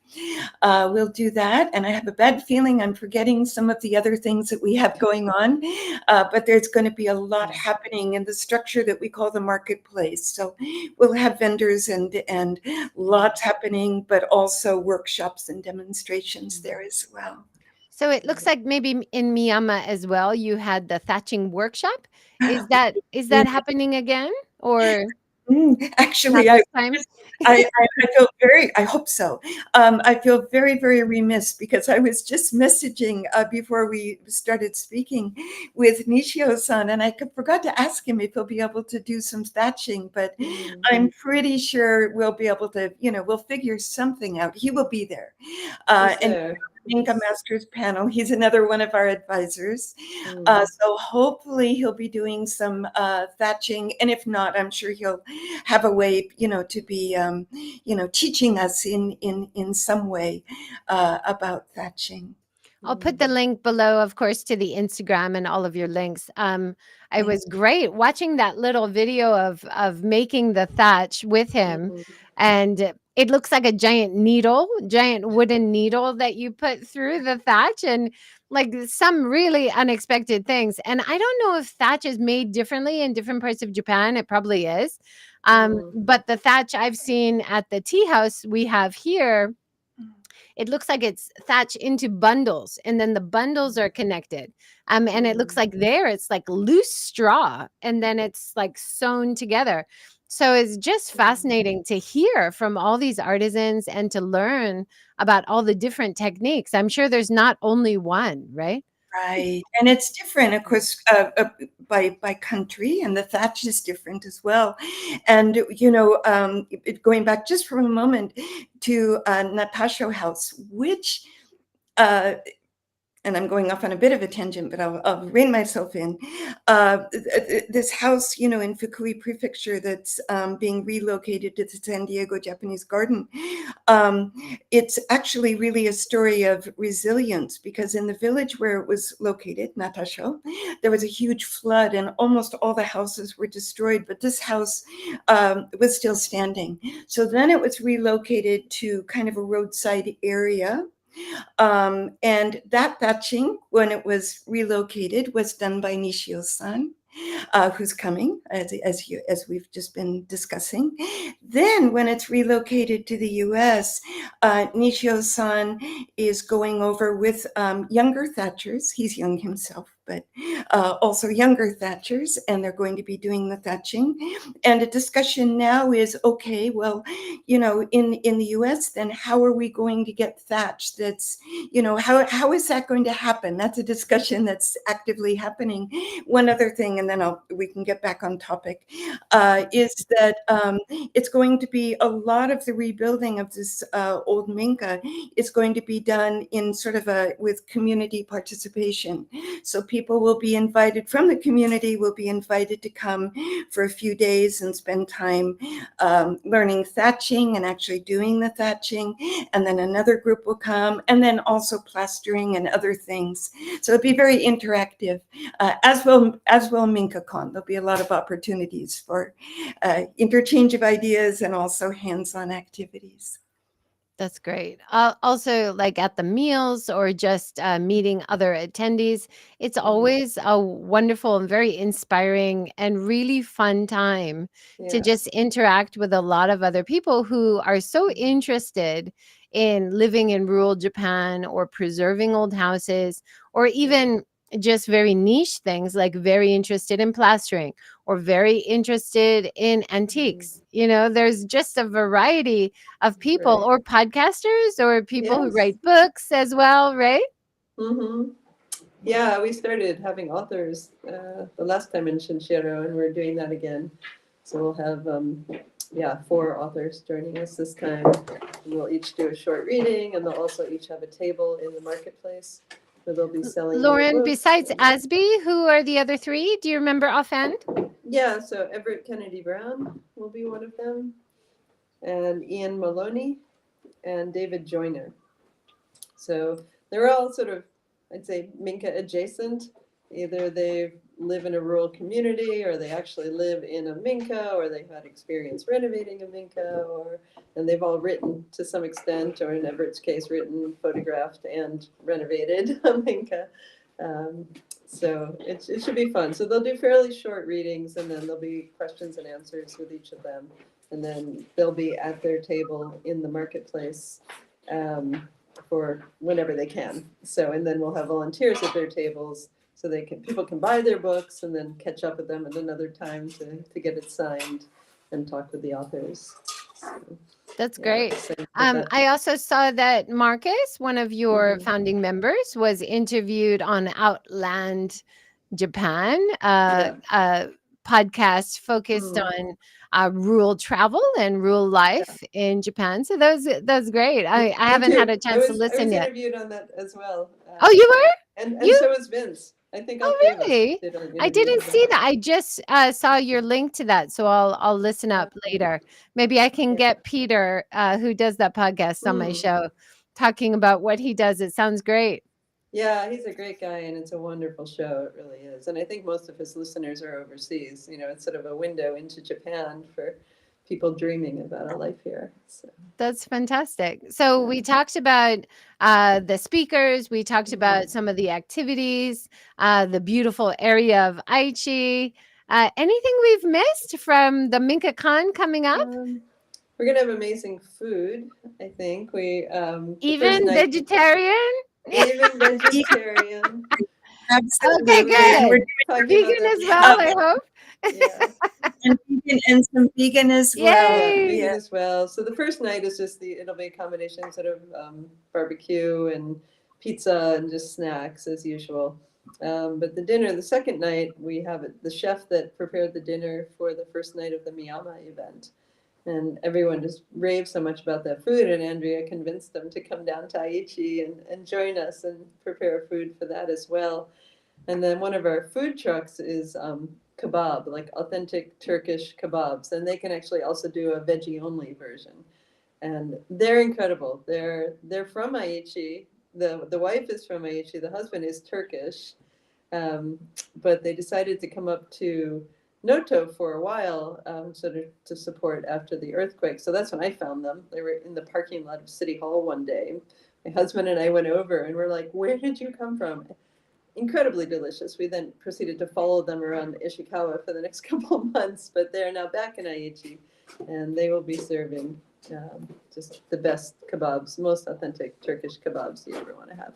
We'll do that. And I have a bad feeling I'm forgetting some of the other things that we have going on. But there's going to be a lot happening in the structure that we call the marketplace. So we'll have vendors and lots happening, but also workshops and demonstrations there as well. So it looks like maybe in Miyama as well, you had the thatching workshop. Is that happening again, or not Actually, this time? I feel I hope so. I feel very, very remiss because I was just messaging before we started speaking with Nishio-san, and I forgot to ask him if he'll be able to do some thatching, but Mm. I'm pretty sure we'll be able to, we'll figure something out. He will be there. He's And there. Minka He's. Masters panel. He's another one of our advisors. Mm. So hopefully he'll be doing some thatching. And if not, I'm sure he'll have a way, to be, teaching us in some way about thatching. I'll put the Mm. link below, of course, to the Instagram and all of your links. It Thank was great watching that little video of making the thatch with him. Mhm. and it looks like a giant needle, giant wooden needle that you put through the thatch, and like some really unexpected things. And I don't know if thatch is made differently in different parts of Japan. It probably is. Mm, But the thatch I've seen at the tea house we have here, it looks like it's thatched into bundles, and then the bundles are connected. And it looks mm, like there it's like loose straw, and then it's like sewn together. So it's just mm. fascinating to hear from all these artisans and to learn about all the different techniques. I'm sure there's not only one, right? Right, and it's different, of course, by country, and the thatch is different as well. And going back just for a moment to Natasha House, which uh, and I'm going off on a bit of a tangent, but I'll rein myself in. This house, in Fukui Prefecture, that's being relocated to the San Diego Japanese Garden. Um, it's actually really a story of resilience, because in the village where it was located, Natasha, there was a huge flood and almost all the houses were destroyed, but this house was still standing. So then it was relocated to kind of a roadside area, and that thatching, when it was relocated, was done by Nishio-san, who's coming, as we've just been discussing. Then, when it's relocated to the U.S., Nishio-san is going over with younger thatchers. He's young himself, but also younger thatchers, and they're going to be doing the thatching. And a discussion now is, okay, well, in the U.S., then how are we going to get thatch that's, how is that going to happen? That's a discussion that's actively happening. One other thing, and then we can get back on topic, is that it's going to be a lot of the rebuilding of this old Minka is going to be done in sort of with community participation. So people will be invited from the community, will be invited to come for a few days and spend time learning thatching and actually doing the thatching. And then another group will come, and then also plastering and other things. So it'll be very interactive, as well Minka Con. There'll be a lot of opportunities for interchange of ideas and also hands-on activities. That's great. Also, like at the meals or just meeting other attendees, it's Mhm. always a wonderful and very inspiring and really fun time to Yeah. just interact with a lot of other people who are so interested in living in rural Japan or preserving old houses, or Yeah. even just very niche things like very interested in plastering or very interested in Mhm. antiques. There's just a variety of people, Right. or podcasters, or people who Yes. write books as well, right? Hmm. Yeah, we started having authors the last time in Shinshiro, and we're doing that again. So we'll have, yeah, four authors joining us this time. And we'll each do a short reading, and they'll also each have a table in the marketplace where they'll be selling their Lauren, books. besides Asby, who are the other three? Do you remember offhand? Yeah, so Everett Kennedy Brown will be one of them, and Ian Maloney, and David Joyner. So they're all sort of, I'd say, Minka adjacent. Either they live in a rural community, or they actually live in a Minka, or they've had experience renovating a Minka, and they've all written to some extent, or in Everett's case, written, photographed, and renovated a Minka. Um, so it should be fun. So they'll do fairly short readings, and then there'll be questions and answers with each of them. And then they'll be at their table in the marketplace for whenever they can. So, and then we'll have volunteers at their tables so people can buy their books and then catch up with them at another time to get it signed and talk with the authors. So, That's yeah, great. excited about that. I also saw that Marcus, one of your Hmm. founding members, was interviewed on Outland Japan, Yeah. a podcast focused Mm. on rural travel and rural Yeah. life in Japan. So that's great. I Me haven't had too. a I chance to was I listen was yet. interviewed on that as well, Oh, you were? and You? so was Vince. I think all Oh, three of us really? did an I interview didn't with them. see that. I just saw your link to that, so I'll listen Yeah. up later. Maybe I can Yeah. get Peter, who does that podcast, on my Mm. show, talking about what he does. It sounds great. Yeah, he's a great guy, and it's a wonderful show. It really is. And I think most of his listeners are overseas. It's sort of a window into Japan for people dreaming about a life here. So, That's fantastic. So we talked about the speakers. We talked about some of the activities, the beautiful area of Aichi. Anything we've missed from the Minka Con coming up? we're gonna have amazing food. I think the first Even night, vegetarian? Yeah. even vegetarian. Okay, Absolutely. And good. we're Talking about Vegan that as well, I before. hope. Yeah. and vegan and some vegan as well. Yeah, Yay. vegan Yeah. as well. So the first night is just it'll be a combination sort of barbecue and pizza and just snacks as usual. But the dinner, the second night, we have the chef that prepared the dinner for the first night of the Miyama event. And everyone just raved so much about that food, and Andrea convinced them to come down to Aichi and join us and prepare food for that as well. And then one of our food trucks is kebab, like authentic Turkish kebabs, and they can actually also do a veggie only version. And they're incredible. They're from Aichi. The wife is from Aichi. The husband is Turkish, um, but they decided to come up to Noto for a while, sort of to support after the earthquake. So that's when I found them. They were in the parking lot of City Hall one day. My husband and I went over and we're like, "Where did you come from?" Incredibly delicious. We then proceeded to follow them around Ishikawa for the next couple of months, but they're now back in Aichi, and they will be serving just the best kebabs, most authentic Turkish kebabs you ever want to have.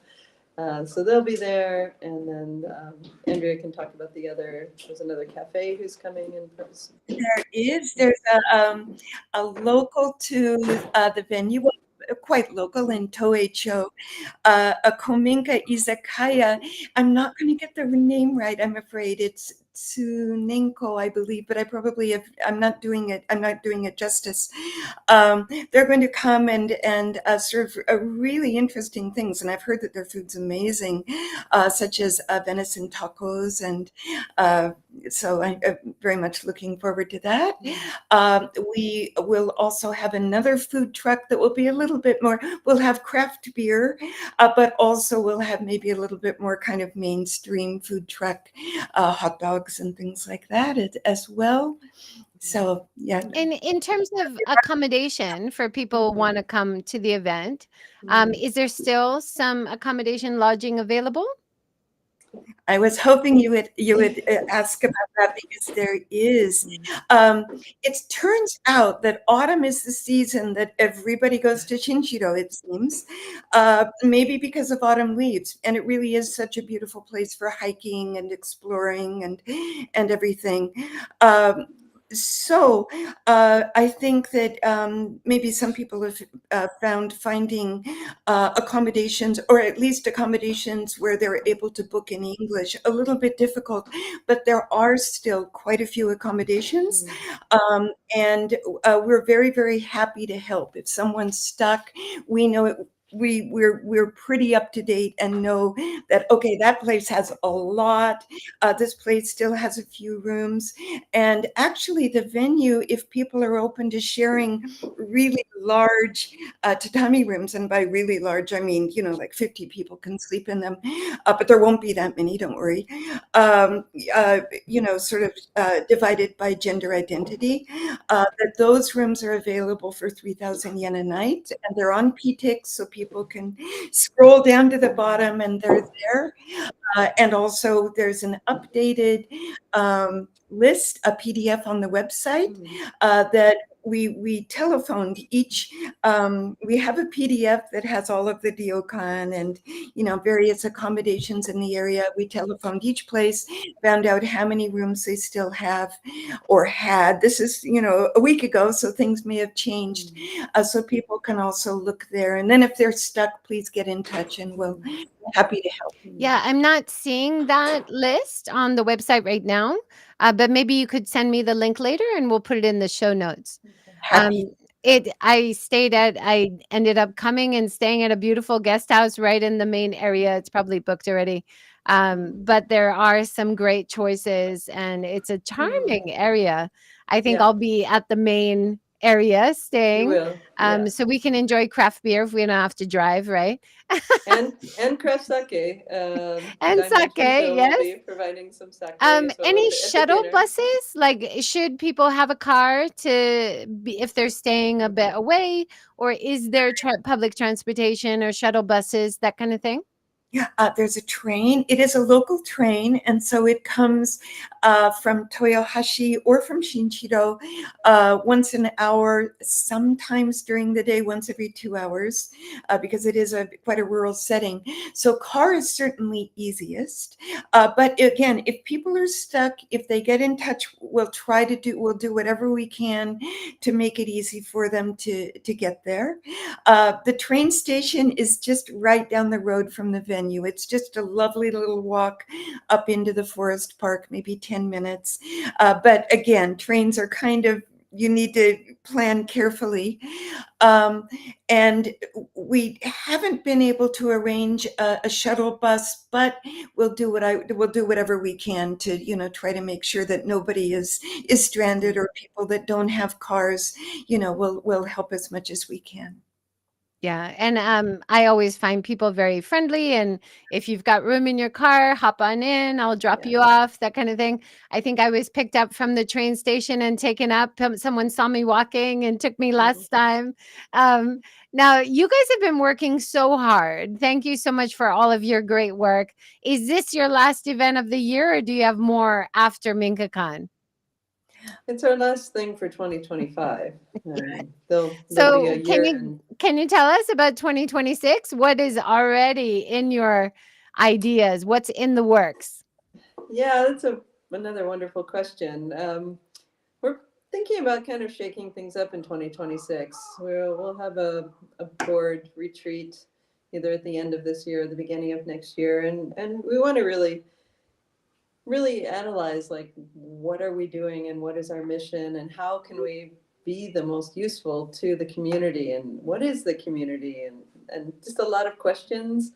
So they'll be there, and then Andrea can talk about there's another cafe who's coming in person. There's a local to the venue, quite local in Toeicho, a Kominka izakaya. I'm not going to get the name right. I'm afraid it's Tsunenko, I believe, but I probably have. I'm not doing it. I'm not doing it justice. They're going to come and serve really interesting things, and I've heard that their food's amazing, such as venison tacos, and so I'm very much looking forward to that. We will also have another food truck that will be a little bit more. We'll have craft beer, but also we'll have maybe a little bit more kind of mainstream food truck, hot dogs and things like that as well. So yeah, And in terms of accommodation for people who want to come to the event, is there still some accommodation lodging available? I was hoping you would ask about that because there is. It turns out that autumn is the season that everybody goes to Shinshiro. It seems, maybe because of autumn leaves, and it really is such a beautiful place for hiking and exploring and everything. Um, so I think that maybe some people have found finding accommodations, or at least accommodations where they're able to book in English, a little bit difficult, but there are still quite a few accommodations. And we're very, very happy to help. If someone's stuck, we know it. We're pretty up to date and know that, okay, that place has a lot. This place still has a few rooms. And actually, the venue, if people are open to sharing really large tatami rooms, and by really large, I mean, like 50 people can sleep in them, but there won't be that many, don't worry. Sort of divided by gender identity, that those rooms are available for 3,000 yen a night, and they're on PTIX, so people can scroll down to the bottom and they're there. And also there's an updated list, a PDF on the website that we telephoned each. We have a PDF that has all of the ryokan and various accommodations in the area. We telephoned each place, found out how many rooms they still have or had. This is a week ago, so things may have changed. So people can also look there. And then if they're stuck, please get in touch, and we'll be happy to help. Yeah, I'm not seeing that list on the website right now, but maybe you could send me the link later and we'll put it in the show notes. Happy. I ended up coming and staying at a beautiful guest house right in the main area. It's probably booked already. But there are some great choices and it's a charming area. I think Yeah. I'll be at the main area You staying, will, yeah. so we can enjoy craft beer if we don't have to drive, right? And craft sake. And Diamond sake, Shinto will yes. be providing some sake as well Any at the shuttle dinner. buses? Like, should people have a car to be if they're staying a bit away, or is there public transportation or shuttle buses, that kind of thing? Yeah, there's a train. It is a local train, and so it comes from Toyohashi or from Shinchiro once an hour, sometimes during the day, once every 2 hours, because it is quite a rural setting. So car is certainly easiest. But again, if people are stuck, if they get in touch, we'll do whatever we can to make it easy for them to get there. The train station is just right down the road from the venue. It's just a lovely little walk up into the forest park, maybe 10 minutes. But again, trains are kind of, you need to plan carefully. Um, and we haven't been able to arrange a shuttle bus, but we'll do whatever we can to, try to make sure that nobody is stranded, or people that don't have cars, will help as much as we can. Yeah, and I always find people very friendly, and if you've got room in your car, hop on in. I'll drop Yeah. you off, that kind of thing. I think I was picked up from the train station and taken up. Someone saw me walking and took me Mhm. last time. Um, Now, you guys have been working so hard. Thank you so much for all of your great work. Is this your last event of the year, or do you have more after MinkaCon? It's our last thing for 2025. There'll be a So year and can you tell us about 2026? What is already in your ideas? What's in the works? yeah, that's another wonderful question. We're thinking about kind of shaking things up in 2026. We'll have a board retreat either at the end of this year or the beginning of next year, and we want to really analyze, like, what are we doing and what is our mission and how can we be the most useful to the community and what is the community, and just a lot of questions.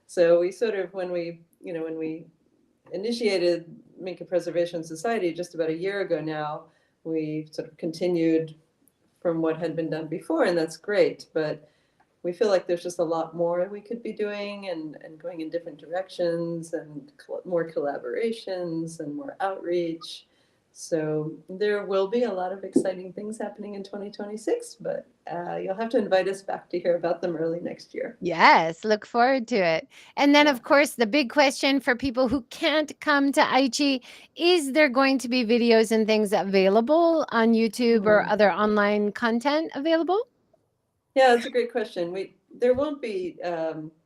So we sort of, when we initiated Minka Preservation Society just about a year ago now, we sort of continued from what had been done before, and that's great. But we feel like there's just a lot more we could be doing, and going in different directions, and more collaborations and more outreach. So there will be a lot of exciting things happening in 2026, but you'll have to invite us back to hear about them early next year. Yes, look forward to it. And then, Yeah. of course, the big question for people who can't come to Aichi, is there going to be videos and things available on YouTube or Hmm. other online content available? Yeah, that's a great question. There won't be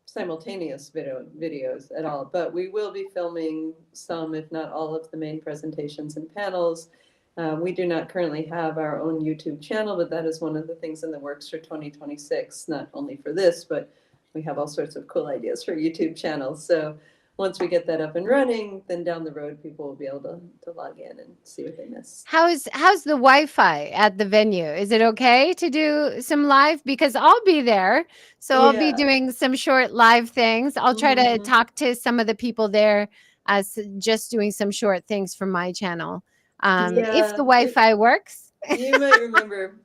simultaneous videos at all, but we will be filming some, if not all, of the main presentations and panels. We do not currently have our own YouTube channel, but that is one of the things in the works for 2026. Not only for this, but we have all sorts of cool ideas for YouTube channels. So once we get that up and running, then down the road, people will be able to log in and see what they missed. How's the Wi-Fi at the venue? Is it okay to do some live? Because I'll be there, so I'll be Yeah. doing some short live things. I'll try to Hmm. talk to some of the people there, as just doing some short things from my channel. If the Yeah. Wi-Fi works. You might remember,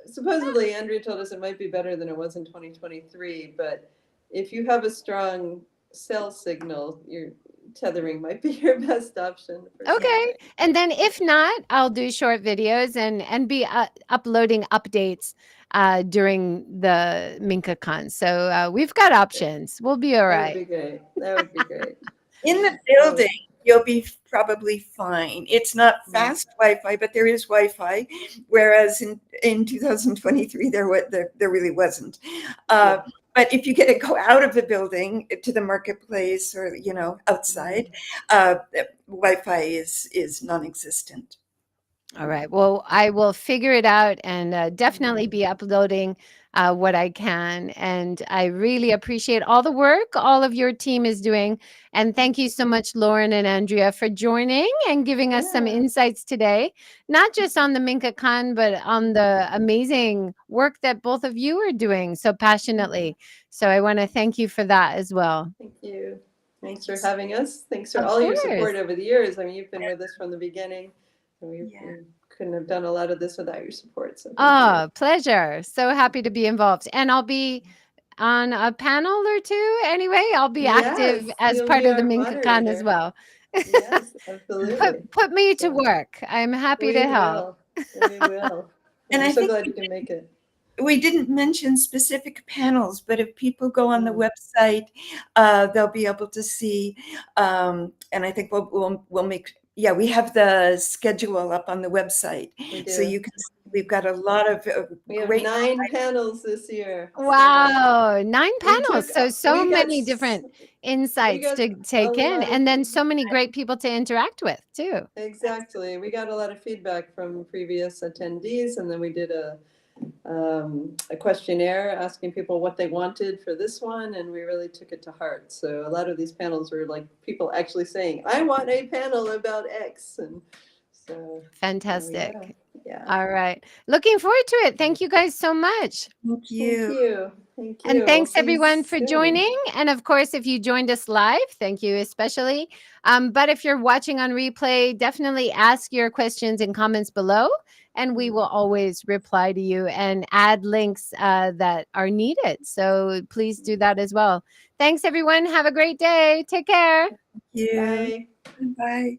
supposedly Andrea told us it might be better than it was in 2023, but if you have a strong cell signal, your tethering might be your best option for Okay. something. And then if not, I'll do short videos and be uploading updates during the Minka Con. So we've got options. We'll be all That would right. be great. That would be great. In the Oh, building, you'll be probably fine. It's not mm, fast Wi-Fi, but there is Wi-Fi, whereas in 2023 there really wasn't. yeah. Uh, but if you get to go out of the building to the marketplace, or outside, Mm, Wi-Fi is non-existent. All right. Well, I will figure it out and definitely mm, be uploading what I can. And I really appreciate all the work all of your team is doing. And thank you so much, Lauren and Andrea, for joining and giving us some yeah. insights today, not just on the Minka Con, but on the amazing work that both of you are doing so Mm, passionately. So I want to thank you for that as well. thank you. Thanks Thank you for so having us. Thanks for Of all your course. support over the years. I mean, you've been with us from the beginning. And we much. Yeah. couldn't have done a lot of this without your support. So thank you. Oh, pleasure. So happy to be involved. And I'll be on a panel or two anyway. I'll be active Yes, as you'll part be of the our MINKA Con as moderator. well. Yes, absolutely. Put me to So work. I'm happy to we help. will. We will. And We're I so think glad you can make it. we didn't mention specific panels, but if people go on the Oh, website, they'll be able to see. And I think we'll make, yeah, we have the schedule up on the website, we so do. you can. We've got a lot of We have great. 9 panels this year. So Wow, 9 we panels. took, So many different we insights got to a take in, lot of, and then so many great people to interact with too. exactly. We got a lot of feedback from previous attendees, and then we did a questionnaire asking people what they wanted for this one, and we really took it to heart. So a lot of these panels were like people actually saying, "I want a panel about X," and so there we go. Fantastic. Yeah. All right. Looking forward to it. Thank you guys so much. Thank Thank you. you. Thank And you. We'll thanks see you everyone for soon. joining. And of course, if you joined us live, thank you especially. But if you're watching on replay, definitely ask your questions and comments below, and we will always reply to you and add links that are needed. So please do that as well. Thanks everyone. Have a great day. Take care. Thank you. Bye. Bye.